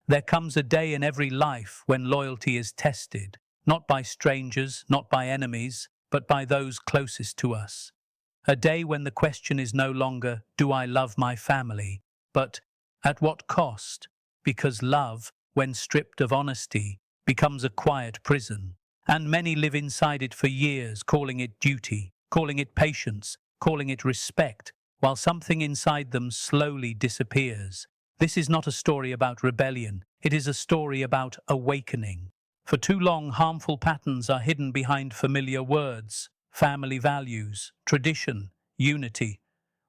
There comes a day in every life when loyalty is tested, not by strangers, not by enemies, but by those closest to us. A day when the question is no longer, do I love my family, but at what cost? Because love, when stripped of honesty, becomes a quiet prison, and many live inside it for years, calling it duty, calling it patience, calling it respect, while something inside them slowly disappears. This is not a story about rebellion, it is a story about awakening. For too long, harmful patterns are hidden behind familiar words, family values, tradition, unity.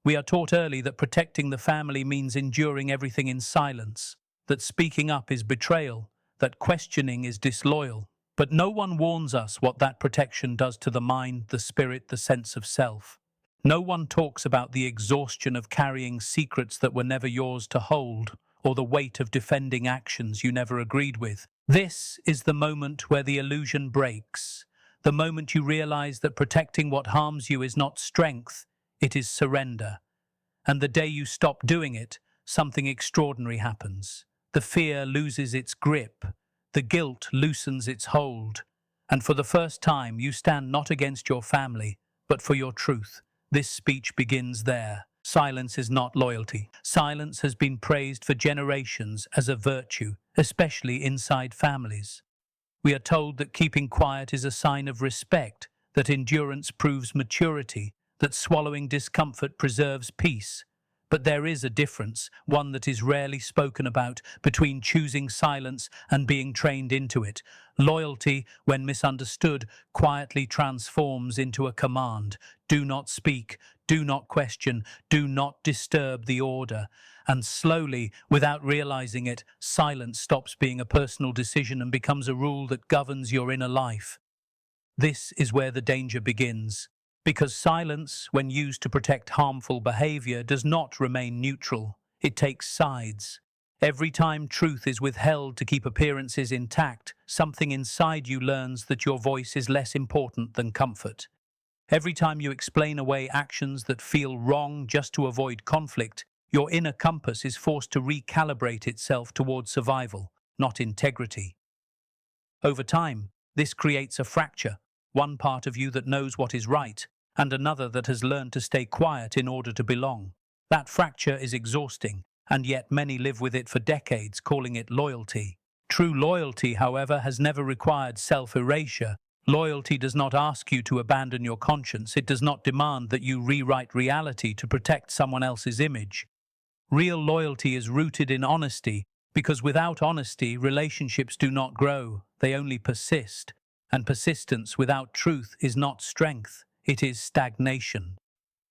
We are taught early that protecting the family means enduring everything in silence, that speaking up is betrayal, that questioning is disloyal. But no one warns us what that protection does to the mind, the spirit, the sense of self. No one talks about the exhaustion of carrying secrets that were never yours to hold, or the weight of defending actions you never agreed with. This is the moment where the illusion breaks, the moment you realize that protecting what harms you is not strength, it is surrender. And the day you stop doing it, something extraordinary happens. The fear loses its grip, the guilt loosens its hold, and for the first time you stand not against your family, but for your truth. This speech begins there. Silence is not loyalty. Silence has been praised for generations as a virtue, especially inside families. We are told that keeping quiet is a sign of respect, that endurance proves maturity, that swallowing discomfort preserves peace. But there is a difference, one that is rarely spoken about, between choosing silence and being trained into it. Loyalty, when misunderstood, quietly transforms into a command. Do not speak, do not question, do not disturb the order. And slowly, without realizing it, silence stops being a personal decision and becomes a rule that governs your inner life. This is where the danger begins. Because silence, when used to protect harmful behavior, does not remain neutral. It takes sides. Every time truth is withheld to keep appearances intact, something inside you learns that your voice is less important than comfort. Every time you explain away actions that feel wrong just to avoid conflict, your inner compass is forced to recalibrate itself towards survival, not integrity. Over time, this creates a fracture, one part of you that knows what is right, and another that has learned to stay quiet in order to belong. That fracture is exhausting, and yet many live with it for decades, calling it loyalty. True loyalty, however, has never required self-erasure. Loyalty does not ask you to abandon your conscience. It does not demand that you rewrite reality to protect someone else's image. Real loyalty is rooted in honesty, because without honesty, relationships do not grow, they only persist. And persistence without truth is not strength. It is stagnation.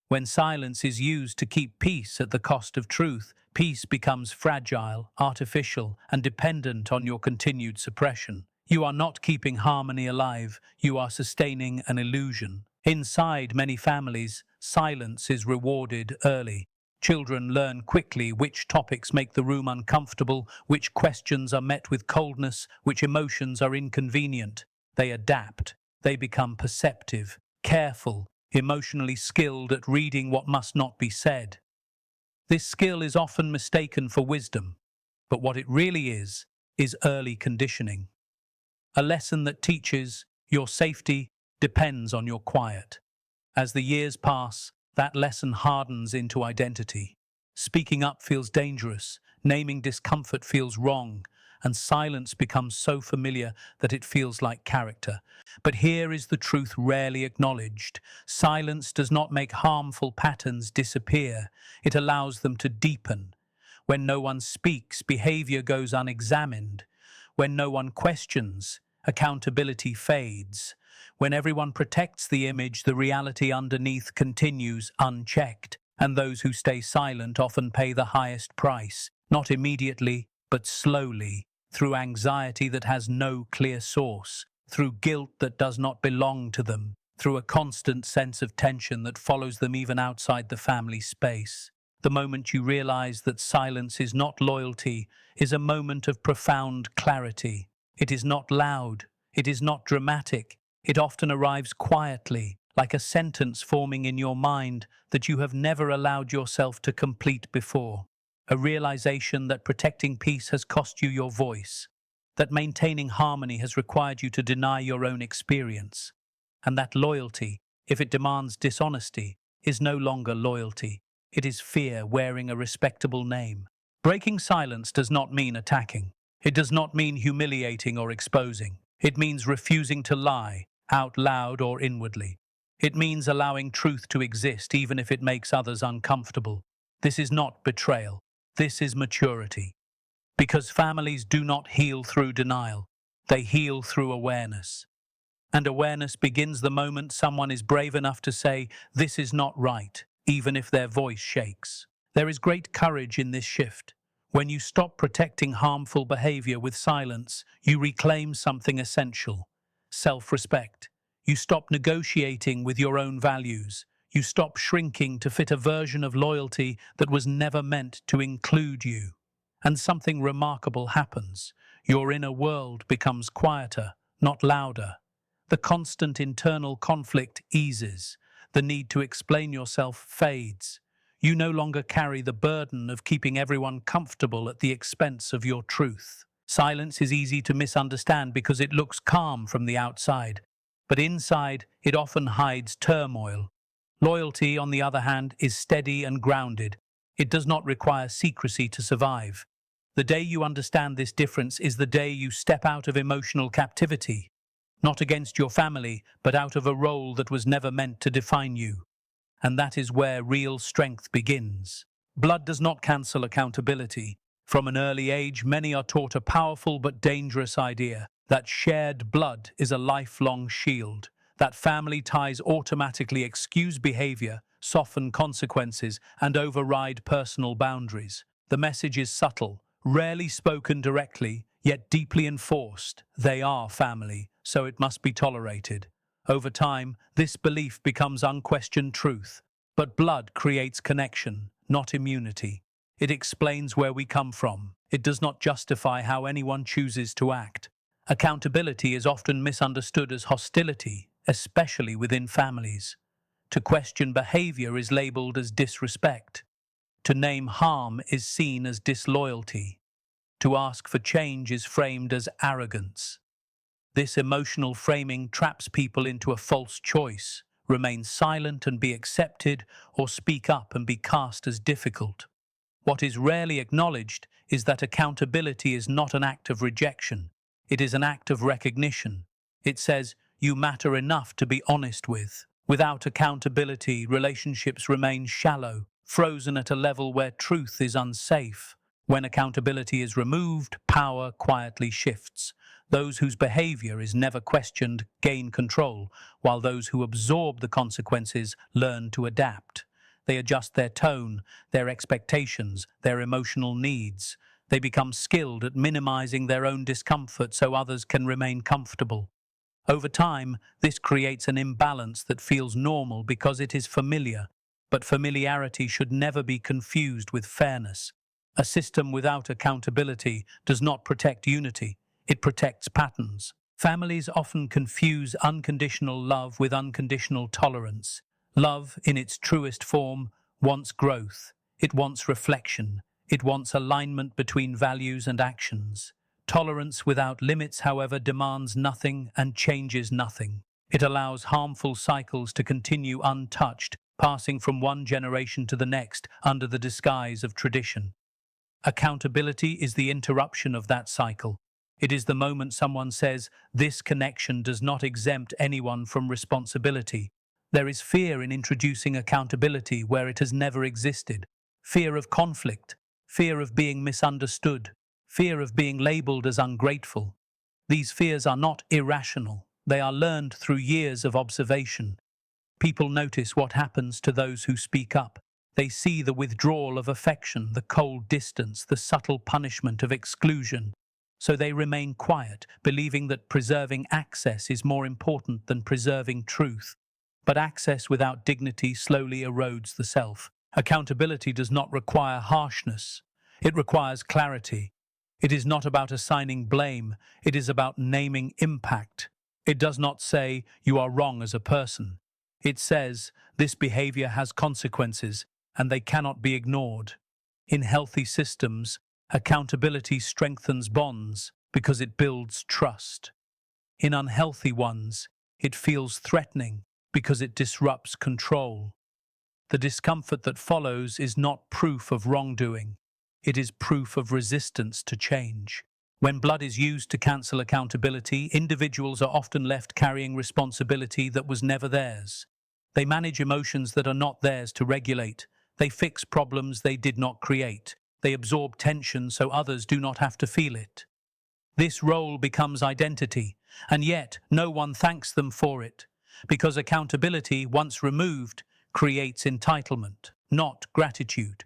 When silence is used to keep peace at the cost of truth, peace becomes fragile, artificial, and dependent on your continued suppression. You are not keeping harmony alive, you are sustaining an illusion. Inside many families, silence is rewarded early. Children learn quickly which topics make the room uncomfortable, which questions are met with coldness, which emotions are inconvenient. They adapt. They become perceptive, careful, emotionally skilled at reading what must not be said. This skill is often mistaken for wisdom, but what it really is early conditioning. A lesson that teaches your safety depends on your quiet. As the years pass, that lesson hardens into identity. Speaking up feels dangerous, naming discomfort feels wrong, and silence becomes so familiar that it feels like character. But here is the truth rarely acknowledged. Silence does not make harmful patterns disappear. It allows them to deepen. When no one speaks, behavior goes unexamined. When no one questions, accountability fades. When everyone protects the image, the reality underneath continues unchecked. And those who stay silent often pay the highest price, not immediately, but slowly. Through anxiety that has no clear source, through guilt that does not belong to them, through a constant sense of tension that follows them even outside the family space. The moment you realize that silence is not loyalty is a moment of profound clarity. It is not loud, it is not dramatic, it often arrives quietly, like a sentence forming in your mind that you have never allowed yourself to complete before. a realization that protecting peace has cost you your voice, that maintaining harmony has required you to deny your own experience, and that loyalty, if it demands dishonesty, is no longer loyalty. It is fear wearing a respectable name. Breaking silence does not mean attacking. It does not mean humiliating or exposing. It means refusing to lie, out loud or inwardly. It means allowing truth to exist even if it makes others uncomfortable. This is not betrayal. This is maturity. Because families do not heal through denial. They heal through awareness. And awareness begins the moment someone is brave enough to say, "This is not right," even if their voice shakes. There is great courage in this shift. When you stop protecting harmful behavior with silence, you reclaim something essential: self-respect. You stop negotiating with your own values. You stop shrinking to fit a version of loyalty that was never meant to include you. And something remarkable happens. Your inner world becomes quieter, not louder. The constant internal conflict eases. The need to explain yourself fades. You no longer carry the burden of keeping everyone comfortable at the expense of your truth. Silence is easy to misunderstand because it looks calm from the outside, but inside it often hides turmoil. Loyalty, on the other hand, is steady and grounded. It does not require secrecy to survive. The day you understand this difference is the day you step out of emotional captivity, not against your family, but out of a role that was never meant to define you. And that is where real strength begins. Blood does not cancel accountability. From an early age, many are taught a powerful but dangerous idea: that shared blood is a lifelong shield, that family ties automatically excuse behavior, soften consequences, and override personal boundaries. The message is subtle, rarely spoken directly, yet deeply enforced. They are family, so it must be tolerated. Over time, this belief becomes unquestioned truth. But blood creates connection, not immunity. It explains where we come from. It does not justify how anyone chooses to act. Accountability is often misunderstood as hostility, especially within families. To question behavior is labeled as disrespect. To name harm is seen as disloyalty. To ask for change is framed as arrogance. This emotional framing traps people into a false choice: remain silent and be accepted, or speak up and be cast as difficult. What is rarely acknowledged is that accountability is not an act of rejection. It is an act of recognition. It says, "You matter enough to be honest with." Without accountability, relationships remain shallow, frozen at a level where truth is unsafe. When accountability is removed, power quietly shifts. Those whose behavior is never questioned gain control, while those who absorb the consequences learn to adapt. They adjust their tone, their expectations, their emotional needs. They become skilled at minimizing their own discomfort so others can remain comfortable. Over time, this creates an imbalance that feels normal because it is familiar, but familiarity should never be confused with fairness. A system without accountability does not protect unity, it protects patterns. Families often confuse unconditional love with unconditional tolerance. Love, in its truest form, wants growth. It wants reflection. It wants alignment between values and actions. Tolerance without limits, however, demands nothing and changes nothing. It allows harmful cycles to continue untouched, passing from one generation to the next under the disguise of tradition. Accountability is the interruption of that cycle. It is the moment someone says, "This connection does not exempt anyone from responsibility." There is fear in introducing accountability where it has never existed. Fear of conflict, fear of being misunderstood, fear of being labeled as ungrateful. These fears are not irrational. They are learned through years of observation. People notice what happens to those who speak up. They see the withdrawal of affection, the cold distance, the subtle punishment of exclusion. So they remain quiet, believing that preserving access is more important than preserving truth. But access without dignity slowly erodes the self. Accountability does not require harshness. It requires clarity. It is not about assigning blame. It is about naming impact. It does not say, "You are wrong as a person." It says, "This behavior has consequences, and they cannot be ignored." In healthy systems, accountability strengthens bonds because it builds trust. In unhealthy ones, it feels threatening because it disrupts control. The discomfort that follows is not proof of wrongdoing. It is proof of resistance to change. When blood is used to cancel accountability, individuals are often left carrying responsibility that was never theirs. They manage emotions that are not theirs to regulate. They fix problems they did not create. They absorb tension so others do not have to feel it. This role becomes identity, and yet no one thanks them for it, because accountability, once removed, creates entitlement, not gratitude.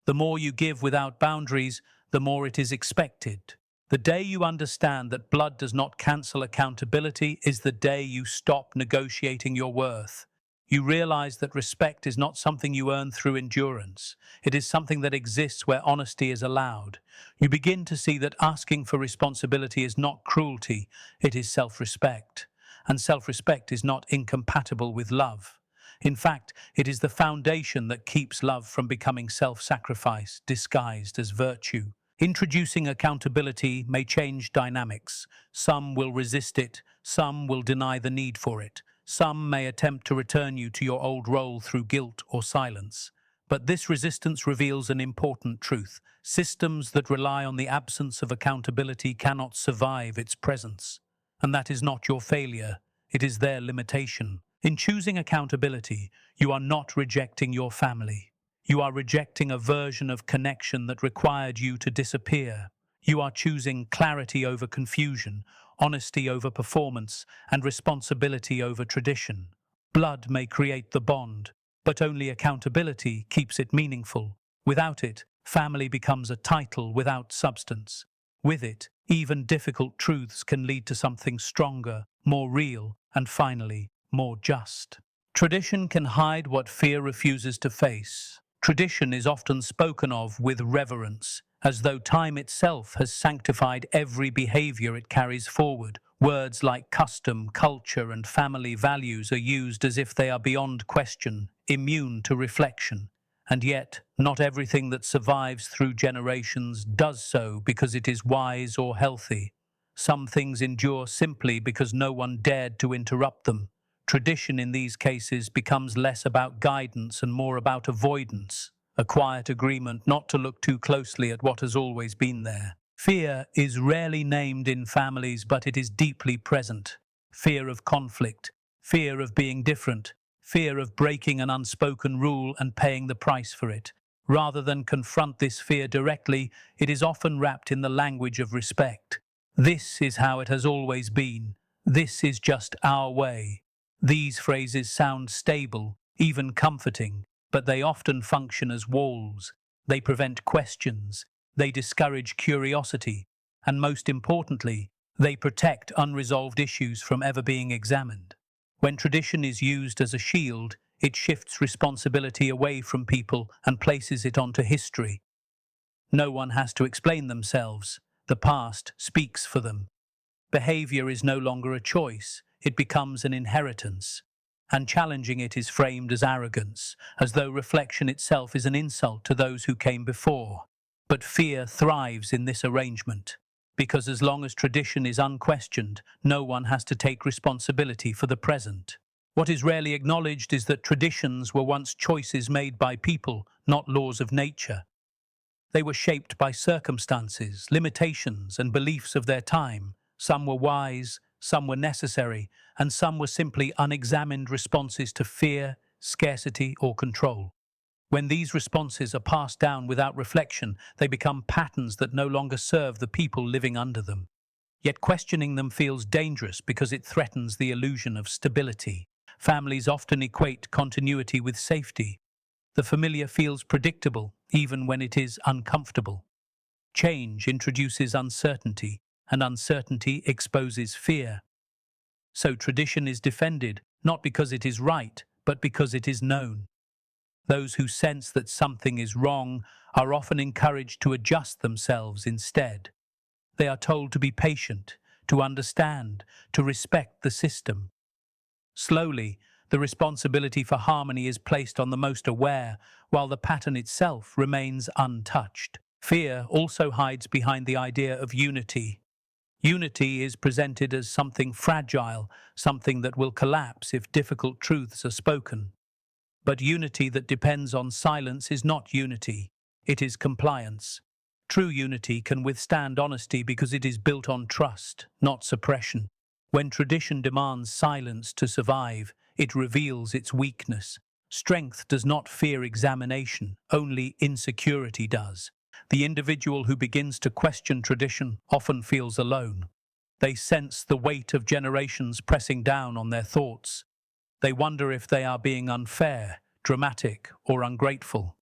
The more you give without boundaries, the more it is expected. The day you understand that blood does not cancel accountability is the day you stop negotiating your worth. You realize that respect is not something you earn through endurance. It is something that exists where honesty is allowed. You begin to see that asking for responsibility is not cruelty, it is self-respect. And self-respect is not incompatible with love. In fact, it is the foundation that keeps love from becoming self-sacrifice disguised as virtue. Introducing accountability may change dynamics. Some will resist it, some will deny the need for it. Some may attempt to return you to your old role through guilt or silence. But this resistance reveals an important truth. Systems that rely on the absence of accountability cannot survive its presence. And that is not your failure, it is their limitation. In choosing accountability, you are not rejecting your family. You are rejecting a version of connection that required you to disappear. You are choosing clarity over confusion, honesty over performance, and responsibility over tradition. Blood may create the bond, but only accountability keeps it meaningful. Without it, family becomes a title without substance. With it, even difficult truths can lead to something stronger, more real, and finally, more just. Tradition can hide what fear refuses to face. Tradition is often spoken of with reverence, as though time itself has sanctified every behavior it carries forward. Words like custom, culture, and family values are used as if they are beyond question, immune to reflection. And yet, not everything that survives through generations does so because it is wise or healthy. Some things endure simply because no one dared to interrupt them. Tradition in these cases becomes less about guidance and more about avoidance, a quiet agreement not to look too closely at what has always been there. Fear is rarely named in families, but it is deeply present. Fear of conflict, fear of being different, fear of breaking an unspoken rule and paying the price for it. Rather than confront this fear directly, it is often wrapped in the language of respect. This is how it has always been. This is just our way. These phrases sound stable, even comforting, but they often function as walls. They prevent questions, they discourage curiosity, and most importantly, they protect unresolved issues from ever being examined. When tradition is used as a shield, it shifts responsibility away from people and places it onto history. No one has to explain themselves. The past speaks for them. Behavior is no longer a choice, it becomes an inheritance. And challenging it is framed as arrogance, as though reflection itself is an insult to those who came before. But fear thrives in this arrangement, because as long as tradition is unquestioned, no one has to take responsibility for the present. What is rarely acknowledged is that traditions were once choices made by people, not laws of nature. They were shaped by circumstances, limitations, and beliefs of their time. Some were wise, some were necessary, and some were simply unexamined responses to fear, scarcity, or control. When these responses are passed down without reflection, they become patterns that no longer serve the people living under them. Yet questioning them feels dangerous because it threatens the illusion of stability. Families often equate continuity with safety. The familiar feels predictable, even when it is uncomfortable. Change introduces uncertainty, and uncertainty exposes fear. So tradition is defended, not because it is right, but because it is known. Those who sense that something is wrong are often encouraged to adjust themselves instead. They are told to be patient, to understand, to respect the system. Slowly, The responsibility for harmony is placed on the most aware, while the pattern itself remains untouched. Fear also hides behind the idea of unity. Unity is presented as something fragile, something that will collapse if difficult truths are spoken. But unity that depends on silence is not unity. It is compliance. True unity can withstand honesty because it is built on trust, not suppression. When tradition demands silence to survive, it reveals its weakness. Strength does not fear examination, only insecurity does. The individual who begins to question tradition often feels alone. They sense the weight of generations pressing down on their thoughts. They wonder if they are being unfair, dramatic, or ungrateful.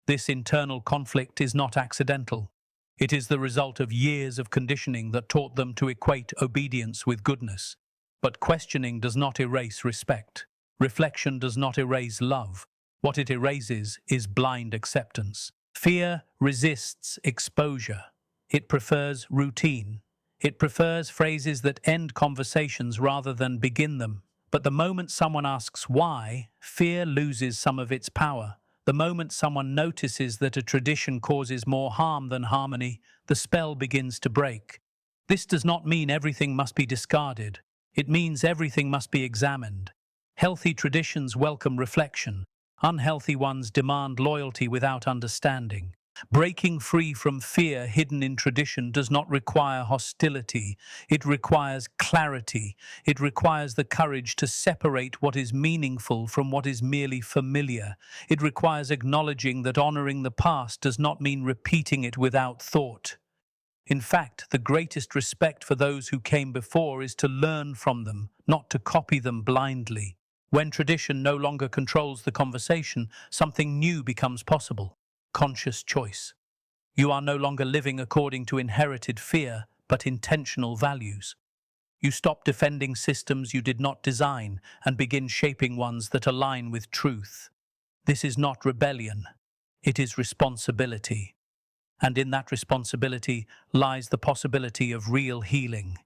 This internal conflict is not accidental. It is the result of years of conditioning that taught them to equate obedience with goodness. But questioning does not erase respect. Reflection does not erase love. What it erases is blind acceptance. Fear resists exposure. It prefers routine. It prefers phrases that end conversations rather than begin them. But the moment someone asks why, fear loses some of its power. The moment someone notices that a tradition causes more harm than harmony, the spell begins to break. This does not mean everything must be discarded. It means everything must be examined. Healthy traditions welcome reflection. Unhealthy ones demand loyalty without understanding. Breaking free from fear hidden in tradition does not require hostility. It requires clarity. It requires the courage to separate what is meaningful from what is merely familiar. It requires acknowledging that honoring the past does not mean repeating it without thought. In fact, the greatest respect for those who came before is to learn from them, not to copy them blindly. When tradition no longer controls the conversation, something new becomes possible. Conscious choice. You are no longer living according to inherited fear, but intentional values. You stop defending systems you did not design and begin shaping ones that align with truth. This is not rebellion. It is responsibility. And in that responsibility lies the possibility of real healing.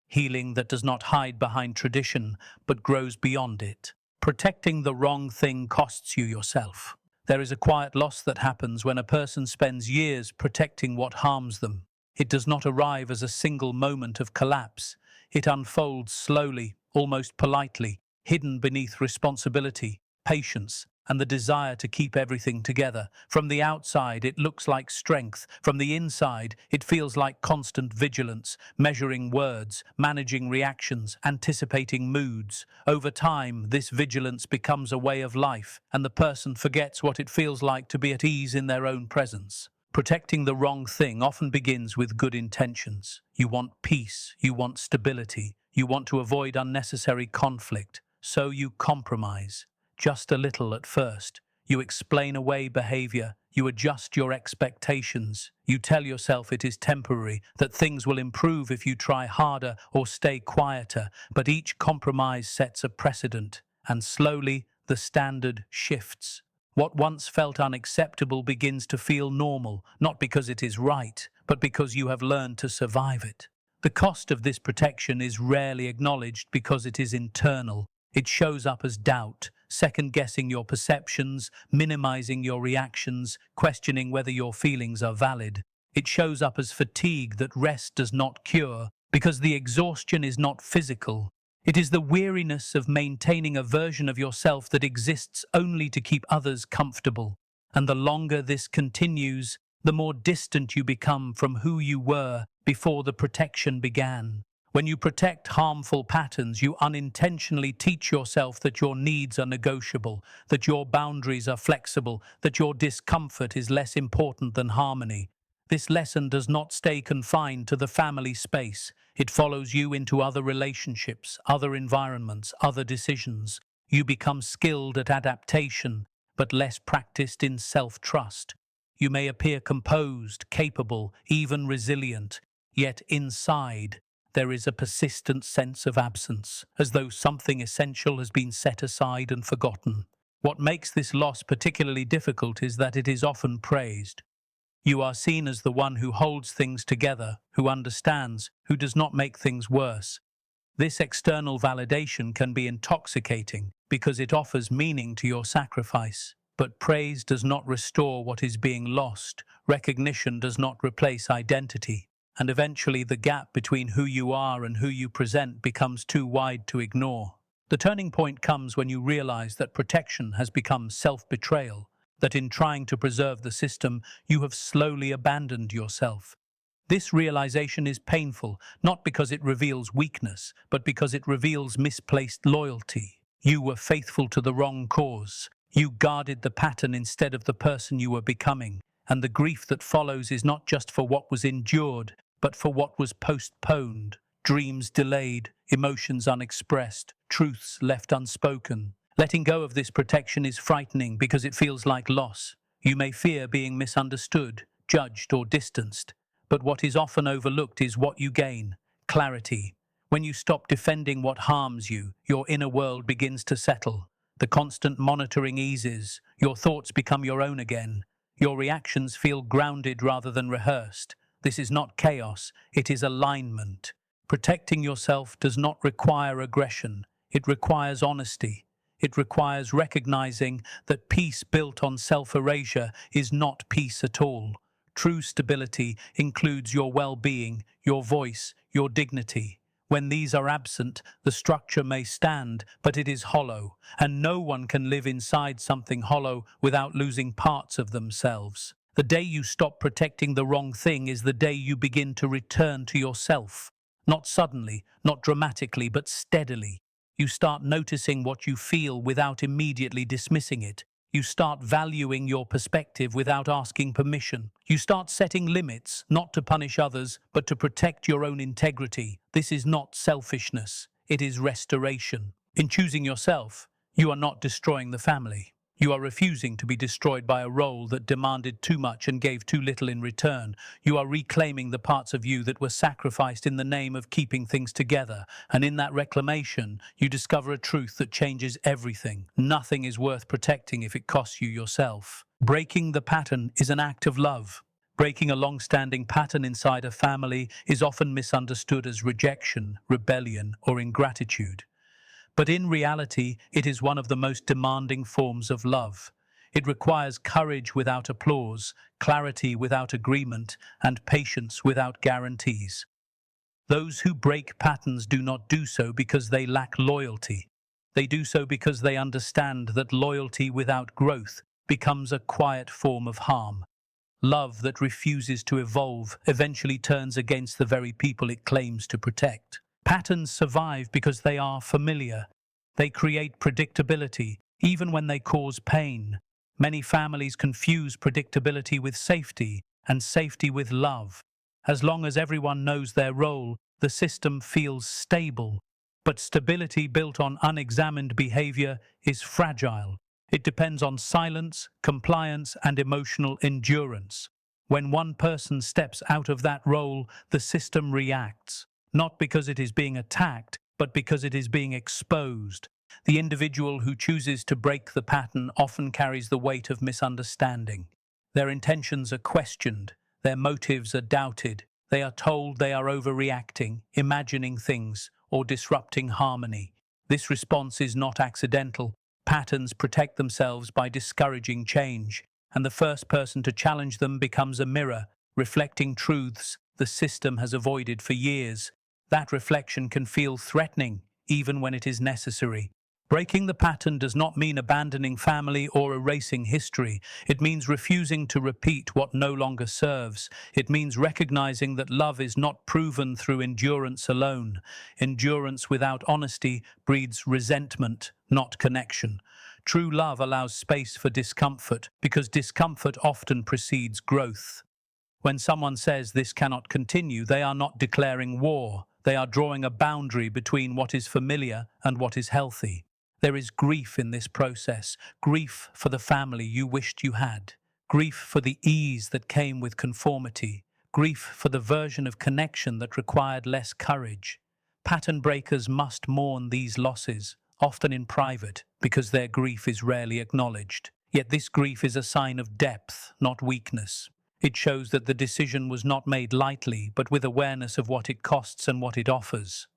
Healing that does not hide behind tradition, but grows beyond it. Protecting the wrong thing costs you yourself. There is a quiet loss that happens when a person spends years protecting what harms them. It does not arrive as a single moment of collapse. It unfolds slowly, almost politely, hidden beneath responsibility, patience, and the desire to keep everything together. From the outside, it looks like strength. From the inside, it feels like constant vigilance, measuring words, managing reactions, anticipating moods. Over time, this vigilance becomes a way of life, and the person forgets what it feels like to be at ease in their own presence. Protecting the wrong thing often begins with good intentions. You want peace, you want stability, you want to avoid unnecessary conflict, so you compromise. Just a little at first. You explain away behavior, you adjust your expectations, you tell yourself it is temporary, that things will improve if you try harder or stay quieter, but each compromise sets a precedent, and slowly the standard shifts. What once felt unacceptable begins to feel normal, not because it is right, but because you have learned to survive it. The cost of this protection is rarely acknowledged because it is internal. It shows up as doubt, second-guessing your perceptions, minimizing your reactions, questioning whether your feelings are valid. It shows up as fatigue that rest does not cure, because the exhaustion is not physical. It is the weariness of maintaining a version of yourself that exists only to keep others comfortable. And the longer this continues, the more distant you become from who you were before the protection began. When you protect harmful patterns, you unintentionally teach yourself that your needs are negotiable, that your boundaries are flexible, that your discomfort is less important than harmony. This lesson does not stay confined to the family space. It follows you into other relationships, other environments, other decisions. You become skilled at adaptation, but less practiced in self-trust. You may appear composed, capable, even resilient, yet inside, there is a persistent sense of absence, as though something essential has been set aside and forgotten. What makes this loss particularly difficult is that it is often praised. You are seen as the one who holds things together, who understands, who does not make things worse. This external validation can be intoxicating, because it offers meaning to your sacrifice. But praise does not restore what is being lost. Recognition does not replace identity. And eventually the gap between who you are and who you present becomes too wide to ignore. The turning point comes when you realize that protection has become self-betrayal, that in trying to preserve the system, you have slowly abandoned yourself. This realization is painful, not because it reveals weakness, but because it reveals misplaced loyalty. You were faithful to the wrong cause. You guarded the pattern instead of the person you were becoming. And the grief that follows is not just for what was endured, but for what was postponed. Dreams delayed, emotions unexpressed, truths left unspoken. Letting go of this protection is frightening because it feels like loss. You may fear being misunderstood, judged, or distanced. But what is often overlooked is what you gain: clarity. When you stop defending what harms you, your inner world begins to settle. The constant monitoring eases. Your thoughts become your own again. Your reactions feel grounded rather than rehearsed. This is not chaos, it is alignment. Protecting yourself does not require aggression. It requires honesty. It requires recognizing that peace built on self-erasure is not peace at all. True stability includes your well-being, your voice, your dignity. When these are absent, the structure may stand, but it is hollow, and no one can live inside something hollow without losing parts of themselves. The day you stop protecting the wrong thing is the day you begin to return to yourself. Not suddenly, not dramatically, but steadily. You start noticing what you feel without immediately dismissing it. You start valuing your perspective without asking permission. You start setting limits, not to punish others, but to protect your own integrity. This is not selfishness, it is restoration. In choosing yourself, you are not destroying the family. You are refusing to be destroyed by a role that demanded too much and gave too little in return. You are reclaiming the parts of you that were sacrificed in the name of keeping things together. And in that reclamation, you discover a truth that changes everything. Nothing is worth protecting if it costs you yourself. Breaking the pattern is an act of love. Breaking a long-standing pattern inside a family is often misunderstood as rejection, rebellion, or ingratitude. But in reality, it is one of the most demanding forms of love. It requires courage without applause, clarity without agreement, and patience without guarantees. Those who break patterns do not do so because they lack loyalty. They do so because they understand that loyalty without growth becomes a quiet form of harm. Love that refuses to evolve eventually turns against the very people it claims to protect. Patterns survive because they are familiar. They create predictability, even when they cause pain. Many families confuse predictability with safety, and safety with love. As long as everyone knows their role, the system feels stable. But stability built on unexamined behavior is fragile. It depends on silence, compliance, and emotional endurance. When one person steps out of that role, the system reacts. Not because it is being attacked, but because it is being exposed. The individual who chooses to break the pattern often carries the weight of misunderstanding. Their intentions are questioned, their motives are doubted. They are told they are overreacting, imagining things, or disrupting harmony. This response is not accidental. Patterns protect themselves by discouraging change, and the first person to challenge them becomes a mirror, reflecting truths the system has avoided for years. That reflection can feel threatening, even when it is necessary. Breaking the pattern does not mean abandoning family or erasing history. It means refusing to repeat what no longer serves. It means recognizing that love is not proven through endurance alone. Endurance without honesty breeds resentment, not connection. True love allows space for discomfort, because discomfort often precedes growth. When someone says this cannot continue, they are not declaring war. They are drawing a boundary between what is familiar and what is healthy. There is grief in this process, grief for the family you wished you had, grief for the ease that came with conformity, grief for the version of connection that required less courage. Pattern breakers must mourn these losses, often in private, because their grief is rarely acknowledged. Yet this grief is a sign of depth, not weakness. It shows that the decision was not made lightly, but with awareness of what it costs and what it offers.